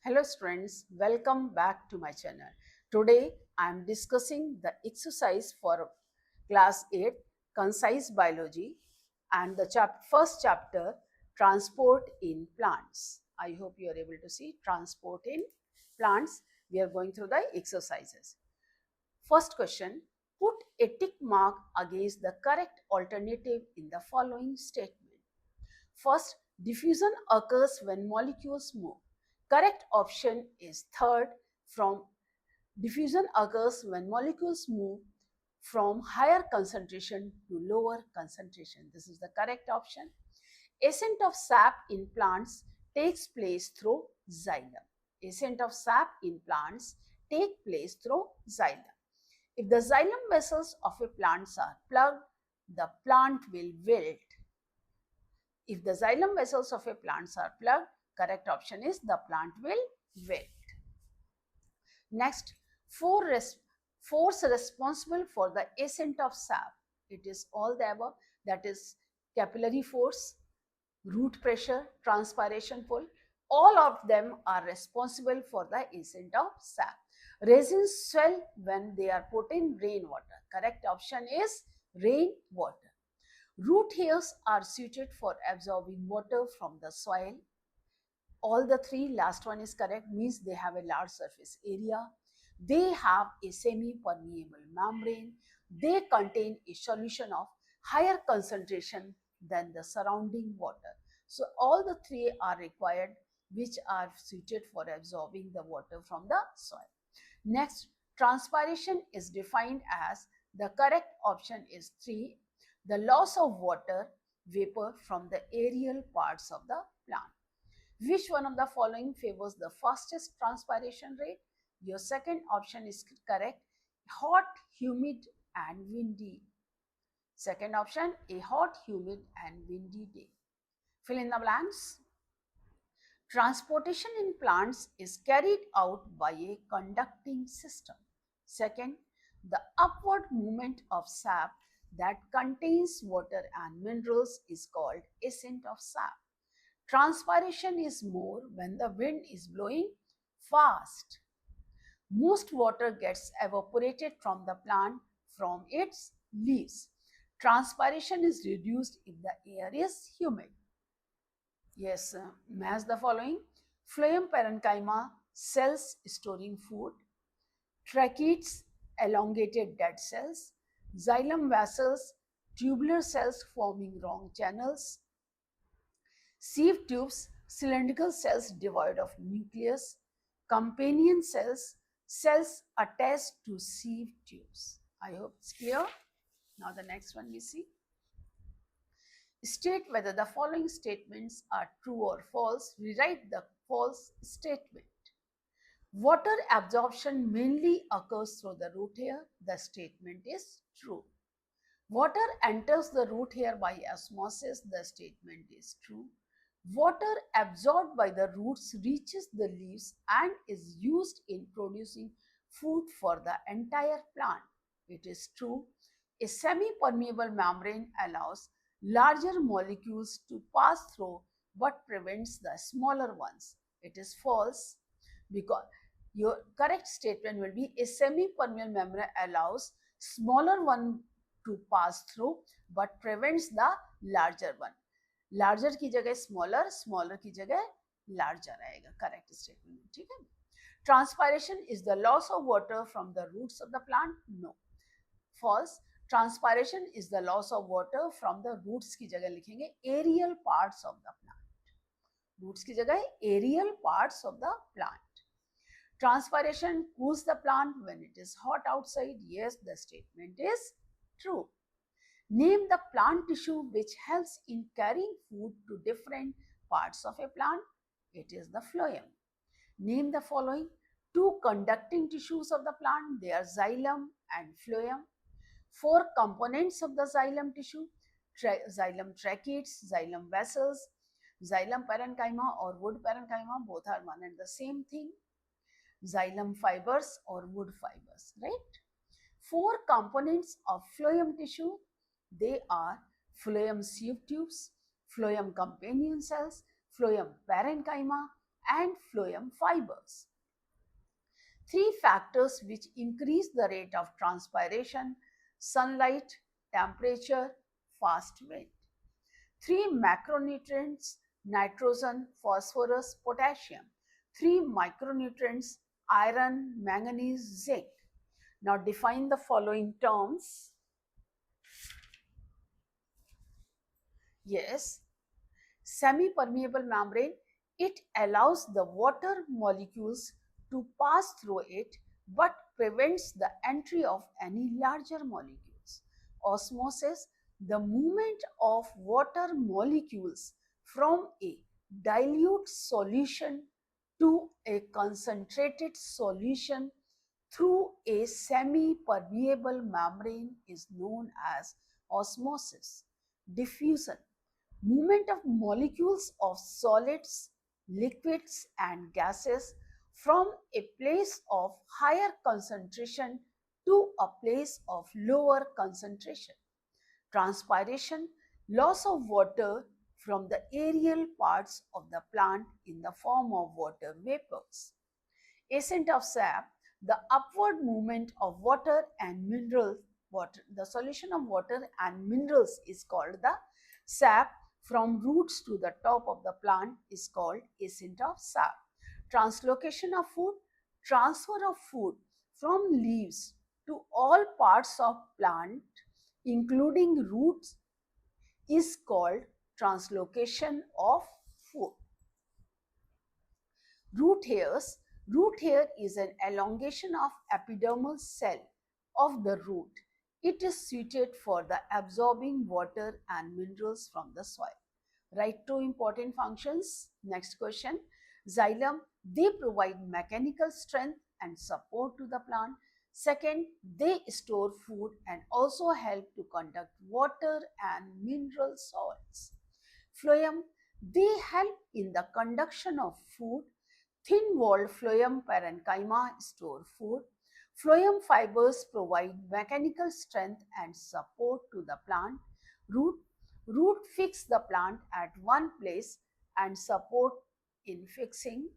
Hello students, welcome back to my channel. Today I am discussing the exercise for class 8 concise biology and the first chapter transport in plants. I hope you are able to see transport in plants. We are going through the exercises. First question, put a tick mark against the correct alternative in the following statement. First, diffusion occurs when molecules move. Correct option is third. From diffusion occurs when molecules move from higher concentration to lower concentration. This is the correct option. Ascent of sap in plants takes place through xylem. Ascent of sap in plants take place through xylem. If the xylem vessels of a plant are plugged, the plant will wilt. If the xylem vessels of a plant are plugged, correct option is the plant will wilt. Next, force responsible for the ascent of sap. It is all the above, that is capillary force, root pressure, transpiration pull. All of them are responsible for the ascent of sap. Resins swell when they are put in rainwater. Correct option is rainwater. Root hairs are suited for absorbing water from the soil. All the three, last one is correct, means they have a large surface area. They have a semi-permeable membrane. They contain a solution of higher concentration than the surrounding water. So all the three are required, which are suited for absorbing the water from the soil. Next, transpiration is defined as, the correct option is 3, the loss of water vapor from the aerial parts of the plant. Which one of the following favors the fastest transpiration rate? Your second option is correct. Hot, humid and windy. Second option, a hot, humid and windy day. Fill in the blanks. Transportation in plants is carried out by a conducting system. Second, the upward movement of sap that contains water and minerals is called ascent of sap. Transpiration is more when the wind is blowing fast. Most water gets evaporated from the plant from its leaves. Transpiration is reduced if the air is humid. Yes, match the following. Phloem parenchyma, cells storing food. Tracheids, elongated dead cells. Xylem vessels, tubular cells forming wrong channels. Sieve tubes, cylindrical cells devoid of nucleus. Companion cells, cells attached to sieve tubes. I hope it's clear. Now the next one we see. State whether the following statements are true or false. Rewrite the false statement. Water absorption mainly occurs through the root hair. The statement is true. Water enters the root hair by osmosis. The statement is true. Water absorbed by the roots reaches the leaves and is used in producing food for the entire plant. It is true. A semi-permeable membrane allows larger molecules to pass through but prevents the smaller ones. It is false, because your correct statement will be, a semi-permeable membrane allows smaller one to pass through but prevents the larger one. Larger की जगह smaller, smaller की जगह larger आएगा correct statement. ठीक है. Transpiration is the loss of water from the roots of the plant. No, false. Transpiration is the loss of water from the roots की जगह लिखेंगे aerial parts of the plant. Roots की जगह aerial parts of the plant. Transpiration cools the plant when it is hot outside. Yes, the statement is true. Name the plant tissue which helps in carrying food to different parts of a plant. It is the phloem. Name the following two conducting tissues of the plant. They are xylem and phloem. Four components of the xylem tissue: xylem tracheids, xylem vessels, xylem parenchyma or wood parenchyma. Both are one and the same thing. Xylem fibers or wood fibers, right? Four components of phloem tissue. They are phloem sieve tubes, phloem companion cells, phloem parenchyma and phloem fibers. Three factors which increase the rate of transpiration: sunlight, temperature, fast wind. Three macronutrients: nitrogen, phosphorus, potassium. Three micronutrients: iron, manganese, zinc. Now define the following terms. Yes, semi-permeable membrane, it allows the water molecules to pass through it but prevents the entry of any larger molecules. Osmosis, the movement of water molecules from a dilute solution to a concentrated solution through a semi-permeable membrane is known as osmosis. Diffusion, movement of molecules of solids, liquids and gases from a place of higher concentration to a place of lower concentration. Transpiration, loss of water from the aerial parts of the plant in the form of water vapors. Ascent of sap, the upward movement of water and minerals. The solution of water and minerals is called the sap from roots to the top of the plant is called ascent of sap. Translocation of food, transfer of food from leaves to all parts of plant including roots is called translocation of food. Root hairs. Root hair is an elongation of epidermal cell of the root. It is suited for the absorbing water and minerals from the soil. Write two important functions. Next question. Xylem, they provide mechanical strength and support to the plant. Second, they store food and also help to conduct water and mineral salts. Phloem, they help in the conduction of food. Thin-walled phloem parenchyma store food. Phloem fibers provide mechanical strength and support to the plant. Root fix the plant at one place and support in fixing.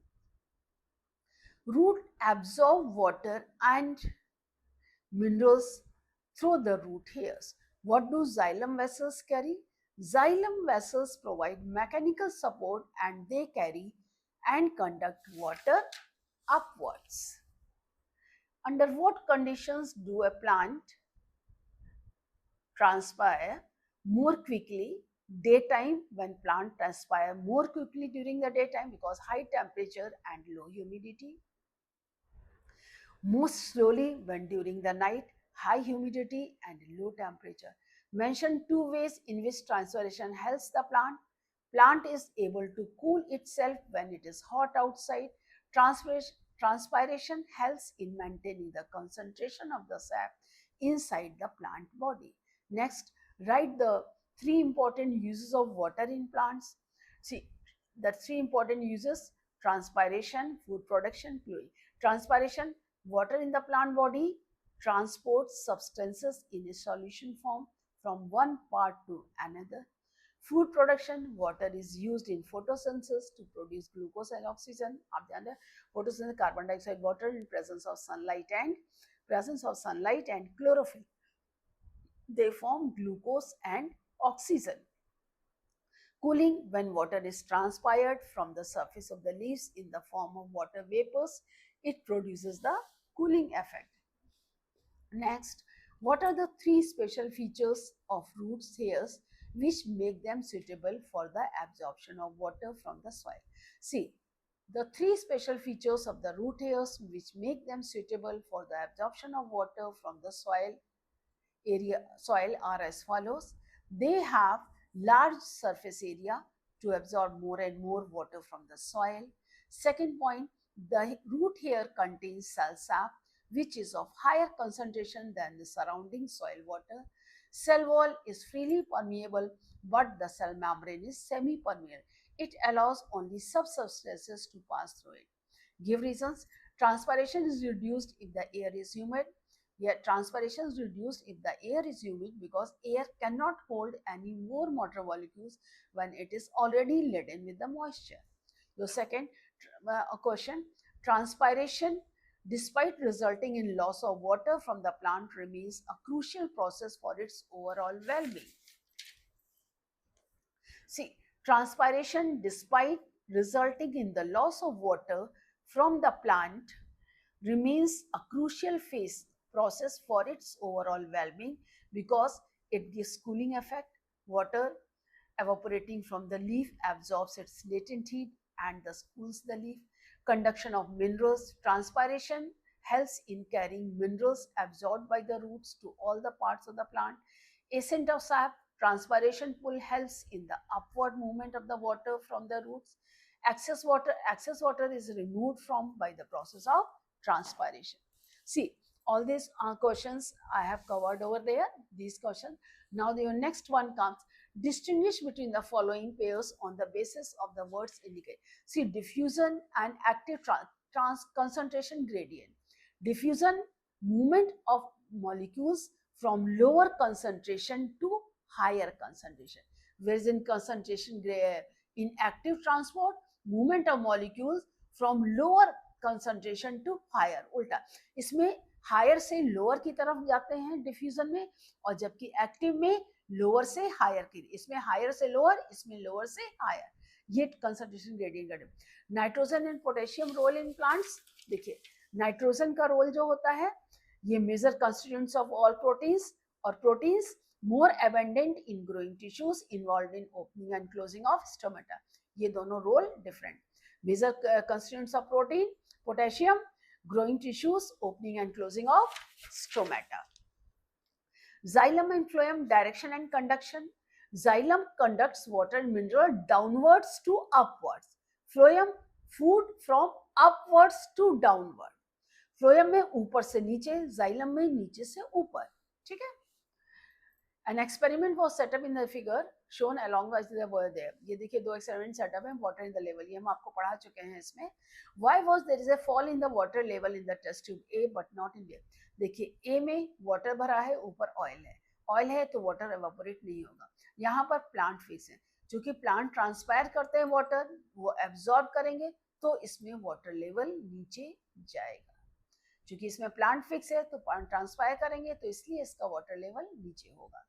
Root absorb water and minerals through the root hairs. What do xylem vessels carry? Xylem vessels provide mechanical support and they carry and conduct water upwards. Under what conditions do a plant transpire more quickly? Daytime, when plant transpire more quickly during the daytime because high temperature and low humidity. Most slowly when during the night, high humidity and low temperature. Mention two ways in which transpiration helps the plant. Plant is able to cool itself when it is hot outside. Transpiration helps in maintaining the concentration of the sap inside the plant body. Next, write the three important uses of water in plants. See, the three important uses: transpiration, food production, fluid. Transpiration, water in the plant body transports substances in a solution form from one part to another. Food production, water is used in photosynthesis to produce glucose and oxygen. Photosynthesis, carbon dioxide, water in presence of sunlight and chlorophyll. They form glucose and oxygen. Cooling, when water is transpired from the surface of the leaves in the form of water vapors, it produces the cooling effect. Next, what are the three special features of root hairs which make them suitable for the absorption of water from the soil? See, the three special features of the root hairs which make them suitable for the absorption of water from the soil are as follows. They have large surface area to absorb more and more water from the soil. Second point, the root hair contains cell sap which is of higher concentration than the surrounding soil water. Cell wall is freely permeable but the cell membrane is semi-permeable. It allows only substances to pass through it. Give reasons. Transpiration is reduced if the air is humid. Yet transpiration is reduced if the air is humid because air cannot hold any more water molecules when it is already laden with the moisture. The second, A question: transpiration, despite resulting in loss of water from the plant, remains a crucial process for its overall well-being. See, transpiration, despite resulting in the loss of water from the plant, remains a crucial phase process for its overall well-being because it gives cooling effect. Water evaporating from the leaf absorbs its latent heat and thus cools the leaf. Conduction of minerals. Transpiration helps in carrying minerals absorbed by the roots to all the parts of the plant. Ascent of sap. Transpiration pull helps in the upward movement of the water from the roots. Excess water is removed from by the process of transpiration. See, all these questions I have covered over there, these questions. Now the next one comes: distinguish between the following pairs on the basis of the words indicate. See, diffusion and active concentration gradient. Diffusion, movement of molecules from lower concentration to higher concentration, whereas in concentration in active transport, movement of molecules from lower concentration to higher, उल्टा इसमें higher से lower की तरफ जाते हैं diffusion में, और जबकि एक्टिव में लोअर से हायर की, इसमें हायर से लोअर, इसमें लोअर से हायर, ये कंसंट्रेशन ग्रेडियंट का। Nitrogen and potassium role in plants, देखिए नाइट्रोजन का रोल जो होता है, ये major constituents of all proteins, और proteins more abundant in growing tissues involved in opening and closing of stomata, ये दोनों role different. Major constituents of protein: potassium, growing tissues, opening and closing of stomata. Xylem and phloem, direction and conduction. Xylem conducts water and mineral downwards to upwards. Phloem, food from upwards to downward. Phloem में ऊपर से नीचे, xylem में नीचे से ऊपर, ठीक है। An experiment was set up in the figure shown along with the word there. ये देखिए दो एक्सपेरिमेंट सेटअप है, वाटर इन द लेवल, ये हम आपको पढ़ा चुके हैं इसमें। Why was there is a fall in the water level in the test tube A but not in B? देखिए A में वाटर भरा है, ऊपर ऑयल है तो वाटर एवापोरेट नहीं होगा। यहाँ पर प्लांट फिक्स है, चूंकि प्लांट ट्रांसपायर करते हैं वाटर, वो एब्जॉर्ब करेंगे तो इसमें वाटर लेवल नीचे जाएगा। चूंकि इसमें प्लांट फिक्स है तो प्लांट ट्रांसपायर करेंगे तो इसलिए इसका वाटर लेवल नीचे होगा।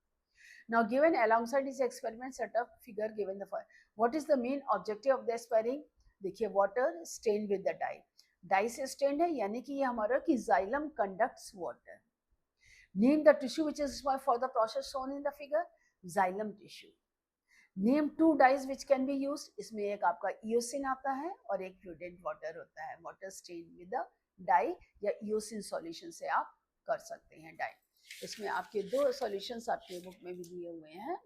Now given alongside this experiment setup figure given the following, what is the main objective of the experiment? देखिए water stained with the dye, dye से stained है, यानी कि ये हमारा कि xylem conducts water. Name the tissue which is for the process shown in the figure, xylem tissue. Name two dyes which can be used, इसमें एक आपका eosin आता है और एक fluorescent water होता है, water stained with the dye या eosin solution से आप कर सकते हैं dye। इसमें आपके दो सॉल्यूशंस आपके बुक में भी दिए हुए हैं,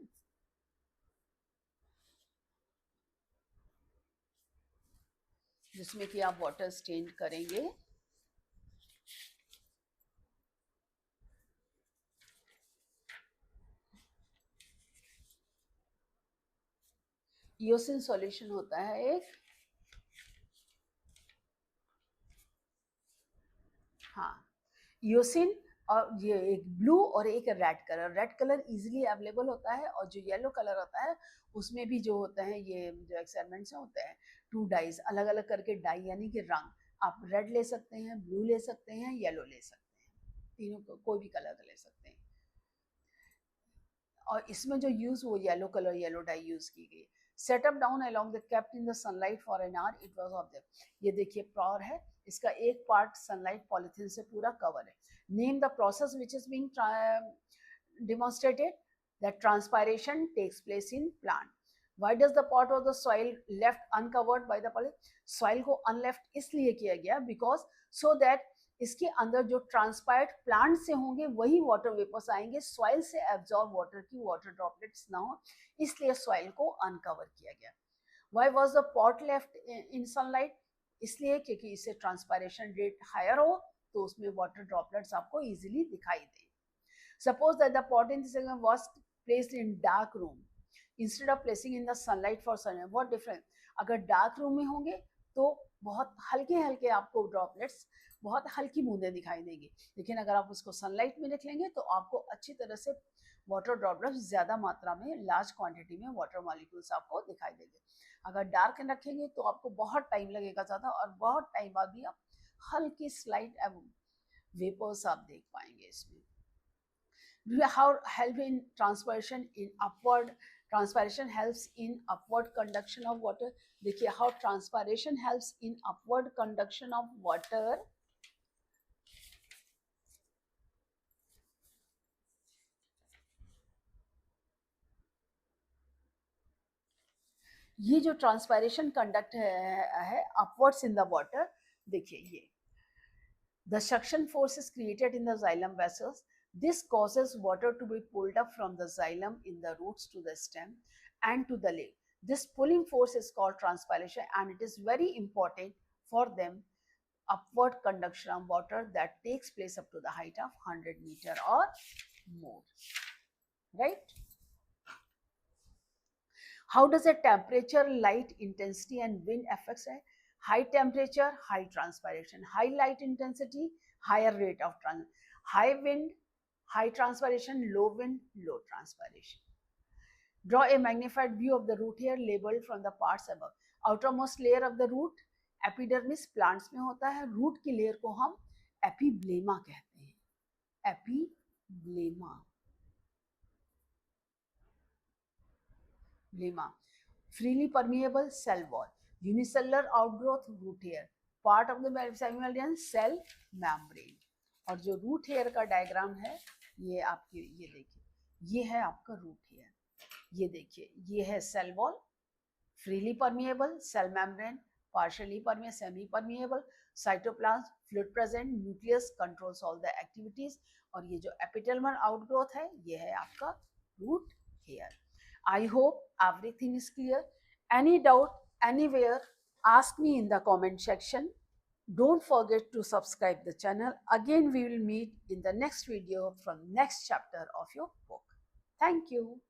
जिसमें कि आप वाटर स्टेन करेंगे। ईओसिन सॉल्यूशन होता है एक, हाँ ईओसिन, और ये एक ब्लू और एक रेड कलर इजीली अवेलेबल होता है, और जो येलो कलर होता है उसमें भी जो होता है, ये जो एक्सपेरिमेंट्स में होते हैं टू डाइज अलग अलग करके डाई, यानी कि रंग आप रेड ले सकते हैं, ब्लू ले सकते हैं, येलो ले सकते हैं, तीनों को कोई भी कलर ले सकते हैं। और इसमें जो यूज वो yellow colour yellow dye use की गई। Setup down along the kept in the sunlight for an hour, it was observe, ये देखिए पावर है, इसका एक पार्ट सनलाइट पॉलिथीन से पूरा कवर है। Name the process which is being demonstrated, that transpiration takes place in plant. Why does the pot or the soil left uncovered by the polyp? Soil को unleft इसलिए किया गया because so that इसके अंदर जो transpired plant से होंगे वही वाटर वेपर्स आएंगे, सॉइल से एब्जॉर्ब वाटर की वाटर ड्रॉपलेट्स ना हो, इसलिए सॉइल को अनकवर किया गया। Why was the pot left in sunlight? इसलिए क्योंकि इससे ट्रांसपायरेशन रेट हायर हो तो उसमें वाटर ड्रॉपलेट्स आपको इजीली दिखाई दे। Suppose that the pot in this was placed in dark room instead of placing in the sunlight for sunlight. What difference? अगर dark room में होंगे तो बहुत हल्के हल्के आपको ड्रॉपलेट्स, बहुत हल्की बूंदें दिखाई देंगी, लेकिन अगर आप उसको सनलाइट में रख लेंगे तो आपको अच्छी तरह से वाटर ड्रॉपलेट्स ज्यादा मात्रा में, लार्ज क्वांटिटी में वाटर मॉलिक्यूल्स आपको दिखाई देंगे। अगर डार्क रखेंगे तो आपको बहुत टाइम लगेगा ज़्यादा, और बहुत टाइम बाद भी आप हल्की स्लाइट वेपर्स आप देख पाएंगे इसमें. How help in transpiration in upward transpiration helps in upward conduction of water. देखिए how transpiration helps in upward conduction of water. ये जो ट्रांसपायरेशन कंडक्ट है अपवर्ड्स इन द वाटर, देखिए ये the suction force is created in the xylem vessels. This causes water to be pulled up from the xylem in the roots to the stem and to the lake. This pulling force is called transpiration, and it is very important for them upward conduction of water that takes place up to the height of 100 meter or more, right? How does a temperature, light intensity and wind affects it? High temperature, high transpiration. High light intensity, higher rate of high wind, high transpiration. Low wind, low transpiration. Draw a magnified view of the root hair labeled from the parts above. Outermost layer of the root, epidermis plants में होता है. Root की layer को हम एपीब्लेमा कहते हैं. एपीब्लेमा. ब्लेमा. Freely permeable cell wall. Unicellular outgrowth root hair. Part of the mammalian cell membrane. और जो रूट हेयर का डायग्राम है ये आपकी, ये देखिए, ये है आपका रूट हेयर. ये देखिए, ये है cell wall. Freely permeable cell membrane, partially permeable, semi permeable, cytoplasm, fluid present, nucleus controls all the activities. और ये जो एपिथेलियल आउटग्रोथ है ये है आपका root hair. I hope everything is clear. Any doubt anywhere, ask me in the comment section. Don't forget to subscribe the channel. Again, we will meet in the next video from next chapter of your book. Thank you.